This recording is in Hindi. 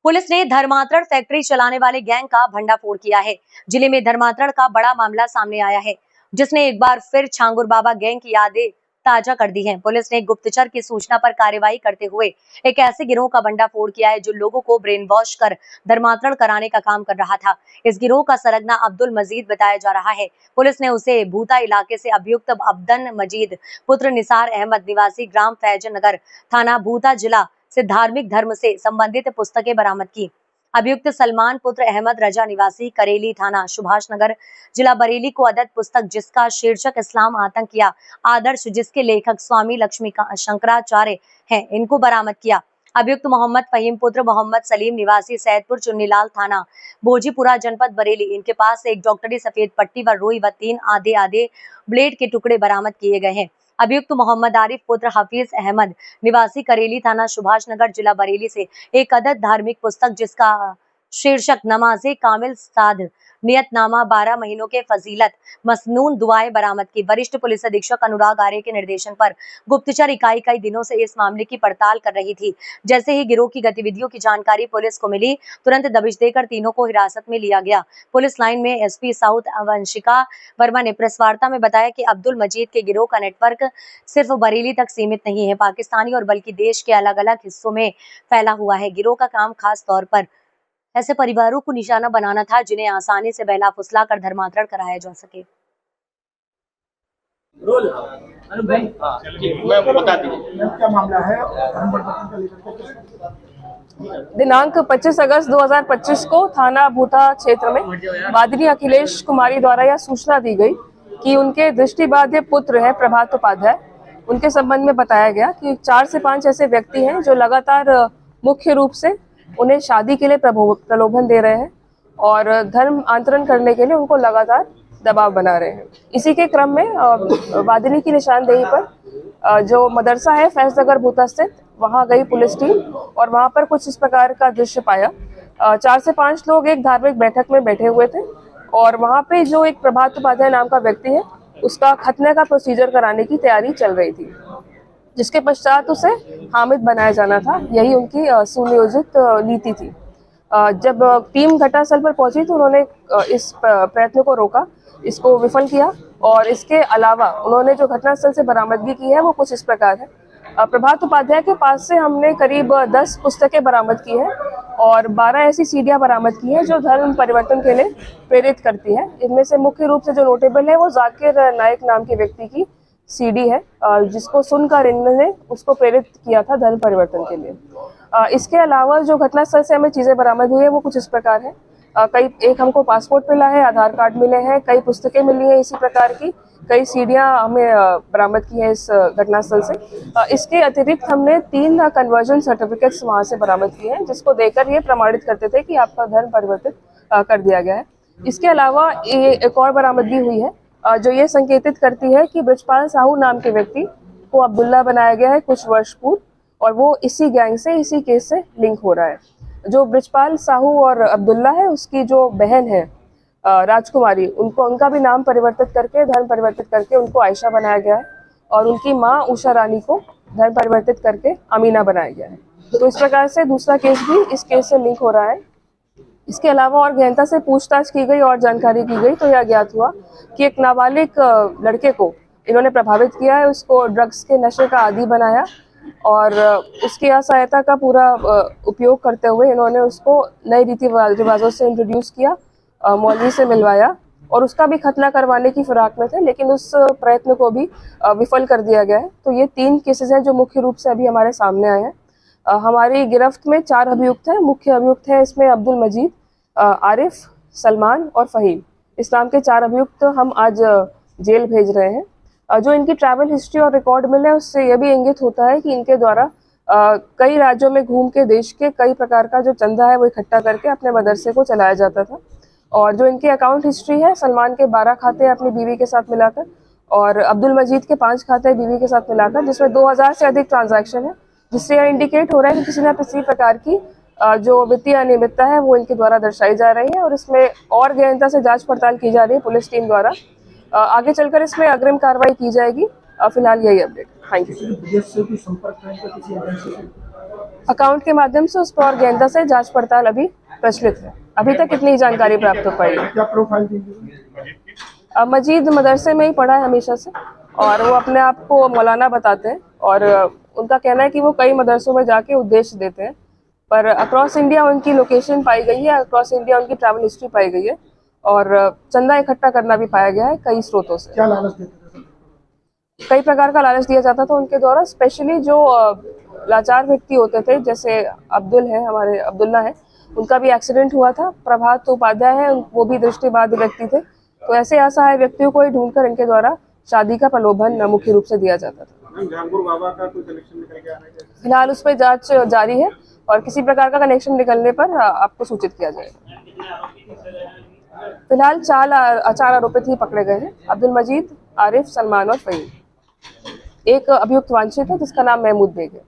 पुलिस ने धर्मांतरण फैक्ट्री चलाने वाले गैंग का भंडाफोड़ किया है। जिले में धर्मांतरण का बड़ा मामला सामने आया है, जिसने एक बार फिर छांगुर बाबा गैंग की यादें ताजा कर दी हैं। पुलिस ने गुप्तचर की सूचना पर कार्रवाई करते हुए एक ऐसे गिरोह का भंडाफोड़ किया है जो लोगों को ब्रेन वॉश कर धर्मांतरण कराने का काम कर रहा था। इस गिरोह का सरगना अब्दुल मजीद बताया जा रहा है। पुलिस ने उसे भूता इलाके से अभियुक्त अब्दन मजीद पुत्र निसार अहमद निवासी ग्राम फैजन नगर थाना भूता जिला से धार्मिक धर्म से संबंधित पुस्तकें बरामद की। अभियुक्त सलमान पुत्र अहमद रजा निवासी करेली थाना सुभाष नगर जिला बरेली को अदद पुस्तक जिसका शीर्षक इस्लाम आतंक या आदर्श, जिसके लेखक स्वामी लक्ष्मी शंकराचार्य हैं, इनको बरामद किया। अभियुक्त मोहम्मद फहीम पुत्र मोहम्मद सलीम निवासी सैदपुर चुन्नीलाल थाना भोजीपुरा जनपद बरेली, इनके पास से एक डॉक्टरी सफेद पट्टी व रुई व 3 आधे ब्लेड के टुकड़े बरामद किए गए हैं। अभियुक्त मोहम्मद आरिफ पुत्र हफीज अहमद निवासी करेली थाना सुभाष नगर जिला बरेली से एक अदद धार्मिक पुस्तक जिसका शीर्षक नमाजे कामिल साध नियतनामा 12 महीनों के फजीलत मसनून दुआएं बरामद की। वरिष्ठ पुलिस अधीक्षक अनुराग आर्य के निर्देशन पर गुप्तचर इकाई कई दिनों से इस मामले की पड़ताल कर रही थी। जैसे ही गिरोह की गतिविधियों की जानकारी पुलिस को मिली, तुरंत दबिश देकर तीनों को हिरासत में लिया गया। पुलिस लाइन में एसपी साउथ वंशिका वर्मा ने प्रेस वार्ता में बताया कि अब्दुल मजीद के गिरोह का नेटवर्क सिर्फ बरेली तक सीमित नहीं है, पाकिस्तानी और बल्कि देश के अलग अलग हिस्सों में फैला हुआ है। गिरोह का काम खास तौर पर ऐसे परिवारों को निशाना बनाना था जिन्हें आसानी से बहला फुसला कर धर्मांतरण कराया जा सके। दिनांक 25 अगस्त 2025 को थाना भूता क्षेत्र में वादिनी अखिलेश कुमारी द्वारा यह सूचना दी गई कि उनके दृष्टिबाध्य पुत्र है प्रभात उपाध्याय, उनके संबंध में बताया गया कि 4 से 5 ऐसे व्यक्ति हैं जो लगातार मुख्य रूप से उन्हें शादी के लिए प्रलोभन दे रहे हैं और धर्म आंतरण करने के लिए उनको लगातार दबाव बना रहे हैं। इसी के क्रम में वादिनी की निशानदेही पर जो मदरसा है फैज नगर भूता स्थित, वहां गई पुलिस टीम और वहां पर कुछ इस प्रकार का दृश्य पाया। 4 से 5 लोग एक धार्मिक बैठक में बैठे हुए थे और वहां पे जो एक प्रभात उपाध्याय नाम का व्यक्ति है उसका खतने का प्रोसीजर कराने की तैयारी चल रही थी, जिसके पश्चात उसे हामिद बनाया जाना था। यही उनकी सुनियोजित नीति थी। जब टीम घटनास्थल पर पहुंची तो उन्होंने इस प्रयत्न को रोका, इसको विफल किया और इसके अलावा उन्होंने जो घटनास्थल से बरामदगी की है वो कुछ इस प्रकार है। प्रभात उपाध्याय के पास से हमने करीब 10 पुस्तकें बरामद की है और 12 ऐसी सीडियां बरामद की है जो धर्म परिवर्तन के लिए प्रेरित करती है। इनमें से मुख्य रूप से जो नोटेबल है वो जाकिर नायक नाम के व्यक्ति की सीडी है, जिसको सुनकर इन्होंने उसको प्रेरित किया था धर्म परिवर्तन के लिए। इसके अलावा जो घटनास्थल से हमें चीजें बरामद हुई है वो कुछ इस प्रकार है। एक हमको पासपोर्ट मिला है, आधार कार्ड मिले हैं, कई पुस्तकें मिली हैं इसी प्रकार की, कई सीडियां हमें बरामद की हैं इस घटनास्थल से। इसके अतिरिक्त हमने 3 कन्वर्जन सर्टिफिकेट्स वहां से बरामद किए हैं, जिसको देकर ये प्रमाणित करते थे कि आपका धर्म परिवर्तित कर दिया गया है। इसके अलावा एक और बरामदगी हुई है जो ये संकेतित करती है कि ब्रिजपाल साहू नाम के व्यक्ति को अब्दुल्ला बनाया गया है कुछ वर्ष पूर्व और वो इसी गैंग से, इसी केस से लिंक हो रहा है। जो ब्रिजपाल साहू और अब्दुल्ला है उसकी जो बहन है राजकुमारी, उनका भी नाम परिवर्तित करके, धर्म परिवर्तित करके उनको आयशा बनाया गया है और उनकी माँ उषा रानी को धर्म परिवर्तित करके अमीना बनाया गया है। तो इस प्रकार से दूसरा केस भी इस केस से लिंक हो रहा है। इसके अलावा और गहनता से पूछताछ की गई और जानकारी की गई तो यह ज्ञात हुआ कि एक नाबालिग लड़के को इन्होंने प्रभावित किया है, उसको ड्रग्स के नशे का आदी बनाया और उसकी असहायता का पूरा उपयोग करते हुए इन्होंने उसको नए रीति रिवाजों से इंट्रोड्यूस किया, मौलवी से मिलवाया और उसका भी खतना करवाने की फिराक में थे, लेकिन उस प्रयत्न को भी विफल कर दिया गया है। तो ये 3 केसेस हैं जो मुख्य रूप से अभी हमारे सामने आए हैं। हमारी गिरफ्त में 4 अभियुक्त हैं। मुख्य अभियुक्त हैं इसमें अब्दुल मजीद, आरिफ, सलमान और फहीम। इस नाम के 4 अभियुक्त हम आज जेल भेज रहे हैं। जो इनकी ट्रैवल हिस्ट्री और रिकॉर्ड मिले उससे यह भी इंगित होता है कि इनके द्वारा कई राज्यों में घूम के देश के कई प्रकार का जो चंदा है वो इकट्ठा करके अपने मदरसे को चलाया जाता था। और जो इनकी अकाउंट हिस्ट्री है, सलमान के 12 खाते अपनी बीवी के साथ मिलाकर और अब्दुल मजीद के 5 खाते बीवी के साथ मिलाकर, जिसमें 2000 से अधिक ट्रांजैक्शन है, जिससे यह इंडिकेट हो रहा है कि किसी न किसी प्रकार की जो वित्तीय अनियमितता है वो इनके द्वारा दर्शाई जा रही है और इसमें और गहनता से जांच पड़ताल की जा रही है पुलिस टीम द्वारा। आगे चलकर इसमें अग्रिम कार्रवाई की जाएगी। फिलहाल यही अपडेट। Thank you. विदेश से कोई संपर्क है इनका किसी एजेंसी से? अकाउंट के माध्यम से उस पर और गेंदा से जांच पड़ताल अभी प्रचलित है। अभी तक इतनी जानकारी प्राप्त हो पाई है। क्या प्रोफाइल दीजिए? मजीद मदरसे में ही पढ़ा है हमेशा से और वो अपने आप को मौलाना बताते हैं और उनका कहना है कि वो कई मदरसों में जाके उपदेश देते हैं, पर अक्रॉस इंडिया उनकी लोकेशन पाई गई है, अक्रॉस इंडिया उनकी ट्रैवल हिस्ट्री पाई गई है और चंदा इकट्ठा करना भी पाया गया है कई स्रोतों से। क्या लालच देते थे सर? कई प्रकार का लालच दिया जाता था उनके द्वारा, स्पेशली जो लाचार व्यक्ति होते थे, जैसे अब्दुल है, हमारे अब्दुल्ला है, उनका भी एक्सीडेंट हुआ था। प्रभात उपाध्याय है, वो भी दृष्टिबाधित व्यक्ति थे। तो ऐसे असहाय व्यक्तियों को ही ढूंढकर इनके द्वारा शादी का प्रलोभन मुख्य रूप से दिया जाता था। झांगुर बाबा का कोई कनेक्शन निकल के आ रहा है? फिलहाल उस पर जांच जारी है और किसी प्रकार का कनेक्शन निकलने पर आपको सूचित किया जाएगा। फिलहाल चार आरोपित ही पकड़े गए हैं, अब्दुल मजीद, आरिफ, सलमान और फहीम। एक अभियुक्त वांछित है जिसका नाम महमूद बेग है।